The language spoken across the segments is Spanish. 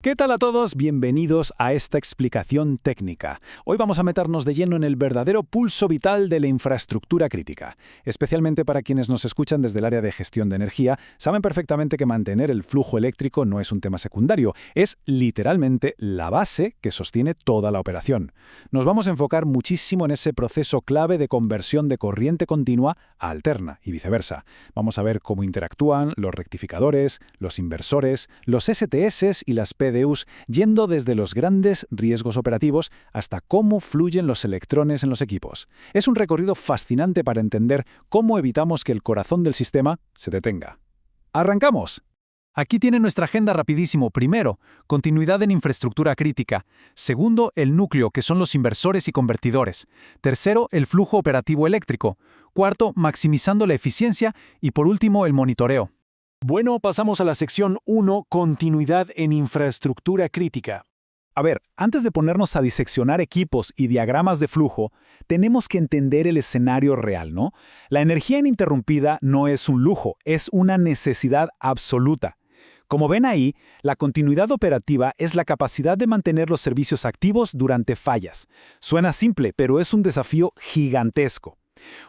¿Qué tal a todos? Bienvenidos a esta explicación técnica. Hoy vamos a meternos de lleno en el verdadero pulso vital de la infraestructura crítica. Especialmente para quienes nos escuchan desde el área de gestión de energía, saben perfectamente que mantener el flujo eléctrico no es un tema secundario, es literalmente la base que sostiene toda la operación. Nos vamos a enfocar muchísimo en ese proceso clave de conversión de corriente continua a alterna y viceversa. Vamos a ver cómo interactúan los rectificadores, los inversores, los STS y las PDUs, yendo desde los grandes riesgos operativos hasta cómo fluyen los electrones en los equipos. Es un recorrido fascinante para entender cómo evitamos que el corazón del sistema se detenga. ¡Arrancamos! Aquí tiene nuestra agenda rapidísimo. Primero, continuidad en infraestructura crítica. Segundo, el núcleo, que son los inversores y convertidores. Tercero, el flujo operativo eléctrico. Cuarto, maximizando la eficiencia. Y por último, el monitoreo. Bueno, pasamos a la sección 1, continuidad en infraestructura crítica. A ver, antes de ponernos a diseccionar equipos y diagramas de flujo, tenemos que entender el escenario real, ¿no? La energía ininterrumpida no es un lujo, es una necesidad absoluta. Como ven ahí, la continuidad operativa es la capacidad de mantener los servicios activos durante fallas. Suena simple, pero es un desafío gigantesco.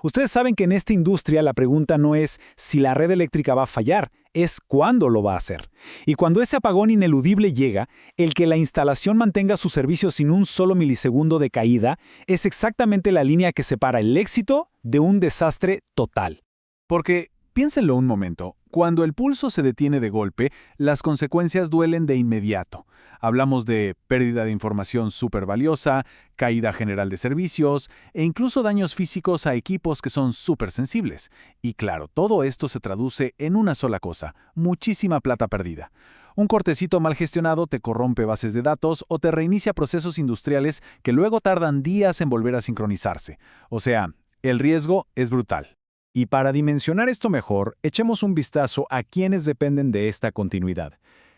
Ustedes saben que en esta industria la pregunta no es si la red eléctrica va a fallar, es cuándo lo va a hacer. Y cuando ese apagón ineludible llega, el que la instalación mantenga su servicio sin un solo milisegundo de caída es exactamente la línea que separa el éxito de un desastre total. Porque, piénsenlo un momento, cuando el pulso se detiene de golpe, las consecuencias duelen de inmediato. Hablamos de pérdida de información súper valiosa, caída general de servicios e incluso daños físicos a equipos que son súper sensibles. Y claro, todo esto se traduce en una sola cosa, muchísima plata perdida. Un cortecito mal gestionado te corrompe bases de datos o te reinicia procesos industriales que luego tardan días en volver a sincronizarse. O sea, el riesgo es brutal. Y para dimensionar esto mejor, echemos un vistazo a quienes dependen de esta continuidad.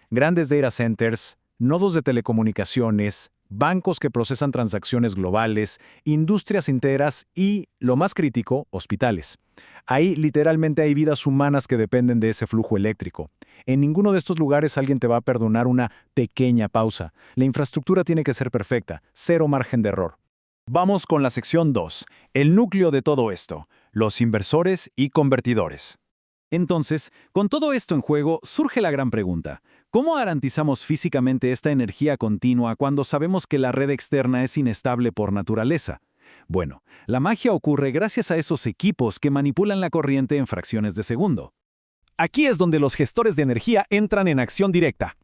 Grandes data centers, nodos de telecomunicaciones, bancos que procesan transacciones globales, industrias enteras y, lo más crítico, hospitales. Ahí literalmente hay vidas humanas que dependen de ese flujo eléctrico. En ninguno de estos lugares alguien te va a perdonar una pequeña pausa. La infraestructura tiene que ser perfecta, cero margen de error. Vamos con la sección 2, el núcleo de todo esto, los inversores y convertidores. Entonces, con todo esto en juego, surge la gran pregunta. ¿Cómo garantizamos físicamente esta energía continua cuando sabemos que la red externa es inestable por naturaleza? Bueno, la magia ocurre gracias a esos equipos que manipulan la corriente en fracciones de segundo. Aquí es donde los gestores de energía entran en acción directa.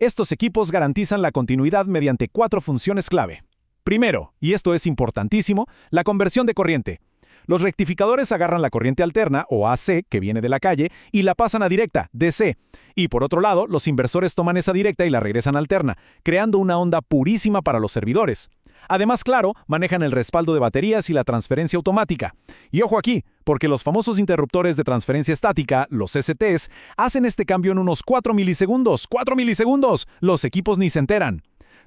Estos equipos garantizan la continuidad mediante 4 funciones clave. Primero, y esto es importantísimo, la conversión de corriente. Los rectificadores agarran la corriente alterna, o AC, que viene de la calle, y la pasan a directa, DC. Y por otro lado, los inversores toman esa directa y la regresan alterna, creando una onda purísima para los servidores. Además, claro, manejan el respaldo de baterías y la transferencia automática. Y ojo aquí, porque los famosos interruptores de transferencia estática, los STs, hacen este cambio en unos 4 milisegundos. ¡4 milisegundos! Los equipos ni se enteran.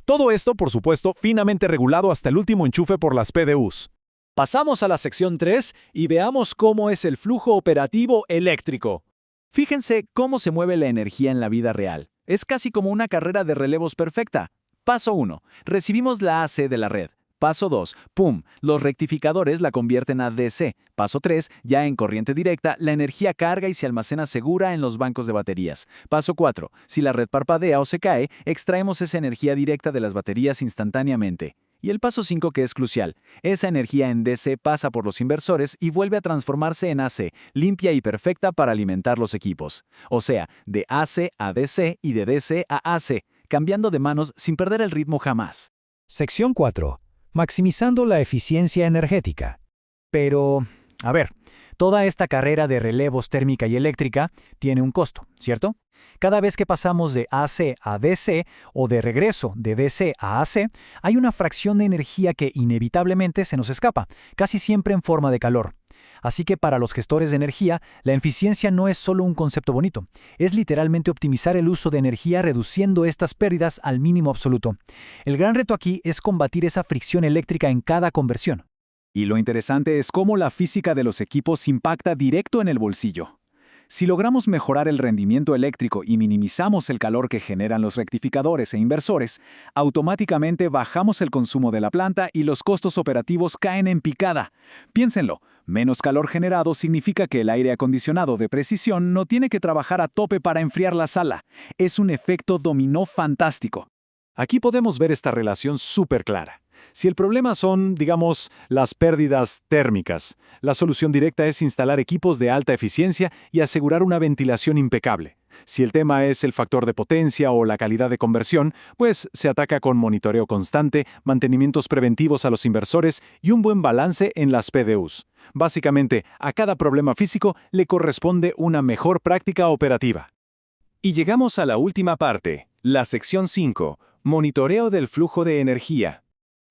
Todo esto, por supuesto, finamente regulado hasta el último enchufe por las PDUs. Pasamos a la sección 3 y veamos cómo es el flujo operativo eléctrico. Fíjense cómo se mueve la energía en la vida real. Es casi como una carrera de relevos perfecta. Paso 1. Recibimos la AC de la red. Paso 2. ¡Pum! Los rectificadores la convierten a DC. Paso 3. Ya en corriente directa, la energía carga y se almacena segura en los bancos de baterías. Paso 4. Si la red parpadea o se cae, extraemos esa energía directa de las baterías instantáneamente. Y el paso 5, que es crucial. Esa energía en DC pasa por los inversores y vuelve a transformarse en AC, limpia y perfecta para alimentar los equipos. O sea, de AC a DC y de DC a AC, cambiando de manos sin perder el ritmo jamás. Sección 4. Maximizando la eficiencia energética. Pero, a ver, toda esta carrera de relevos térmica y eléctrica tiene un costo, ¿cierto? Cada vez que pasamos de AC a DC o de regreso de DC a AC, hay una fracción de energía que inevitablemente se nos escapa, casi siempre en forma de calor. Así que para los gestores de energía, la eficiencia no es solo un concepto bonito, es literalmente optimizar el uso de energía reduciendo estas pérdidas al mínimo absoluto. El gran reto aquí es combatir esa fricción eléctrica en cada conversión. Y lo interesante es cómo la física de los equipos impacta directo en el bolsillo. Si logramos mejorar el rendimiento eléctrico y minimizamos el calor que generan los rectificadores e inversores, automáticamente bajamos el consumo de la planta y los costos operativos caen en picada. Piénsenlo, menos calor generado significa que el aire acondicionado de precisión no tiene que trabajar a tope para enfriar la sala. Es un efecto dominó fantástico. Aquí podemos ver esta relación súper clara. Si el problema son, digamos, las pérdidas térmicas, la solución directa es instalar equipos de alta eficiencia y asegurar una ventilación impecable. Si el tema es el factor de potencia o la calidad de conversión, pues se ataca con monitoreo constante, mantenimientos preventivos a los inversores y un buen balance en las PDUs. Básicamente, a cada problema físico le corresponde una mejor práctica operativa. Y llegamos a la última parte, la sección 5, monitoreo del flujo de energía.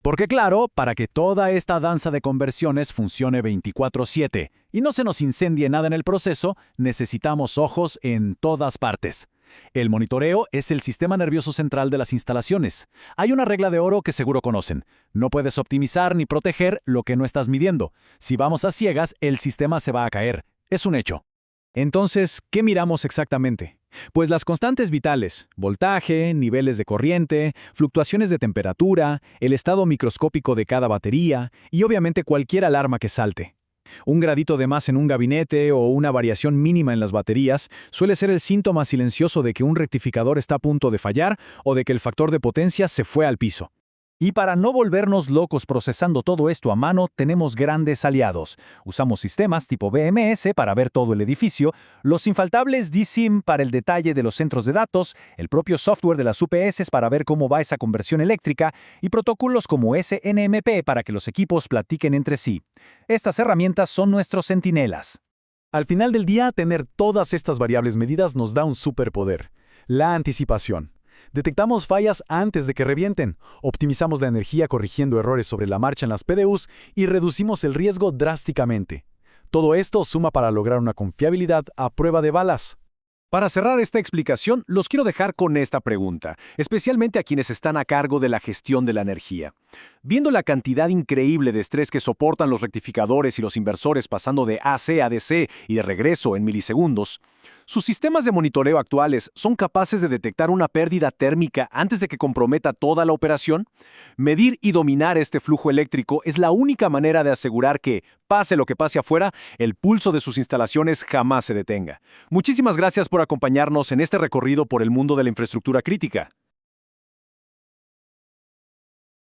Porque claro, para que toda esta danza de conversiones funcione 24/7 y no se nos incendie nada en el proceso, necesitamos ojos en todas partes. El monitoreo es el sistema nervioso central de las instalaciones. Hay una regla de oro que seguro conocen. No puedes optimizar ni proteger lo que no estás midiendo. Si vamos a ciegas, el sistema se va a caer. Es un hecho. Entonces, ¿qué miramos exactamente? Pues las constantes vitales, voltaje, niveles de corriente, fluctuaciones de temperatura, el estado microscópico de cada batería y obviamente cualquier alarma que salte. Un gradito de más en un gabinete o una variación mínima en las baterías suele ser el síntoma silencioso de que un rectificador está a punto de fallar o de que el factor de potencia se fue al piso. Y para no volvernos locos procesando todo esto a mano, tenemos grandes aliados. Usamos sistemas tipo BMS para ver todo el edificio, los infaltables DSIM para el detalle de los centros de datos, el propio software de las UPS para ver cómo va esa conversión eléctrica y protocolos como SNMP para que los equipos platiquen entre sí. Estas herramientas son nuestros centinelas. Al final del día, tener todas estas variables medidas nos da un superpoder: la anticipación. Detectamos fallas antes de que revienten, optimizamos la energía corrigiendo errores sobre la marcha en las PDUs y reducimos el riesgo drásticamente. Todo esto suma para lograr una confiabilidad a prueba de balas. Para cerrar esta explicación, los quiero dejar con esta pregunta, especialmente a quienes están a cargo de la gestión de la energía. Viendo la cantidad increíble de estrés que soportan los rectificadores y los inversores pasando de AC a DC y de regreso en milisegundos, ¿sus sistemas de monitoreo actuales son capaces de detectar una pérdida térmica antes de que comprometa toda la operación? Medir y dominar este flujo eléctrico es la única manera de asegurar que, pase lo que pase afuera, el pulso de sus instalaciones jamás se detenga. Muchísimas gracias por acompañarnos en este recorrido por el mundo de la infraestructura crítica.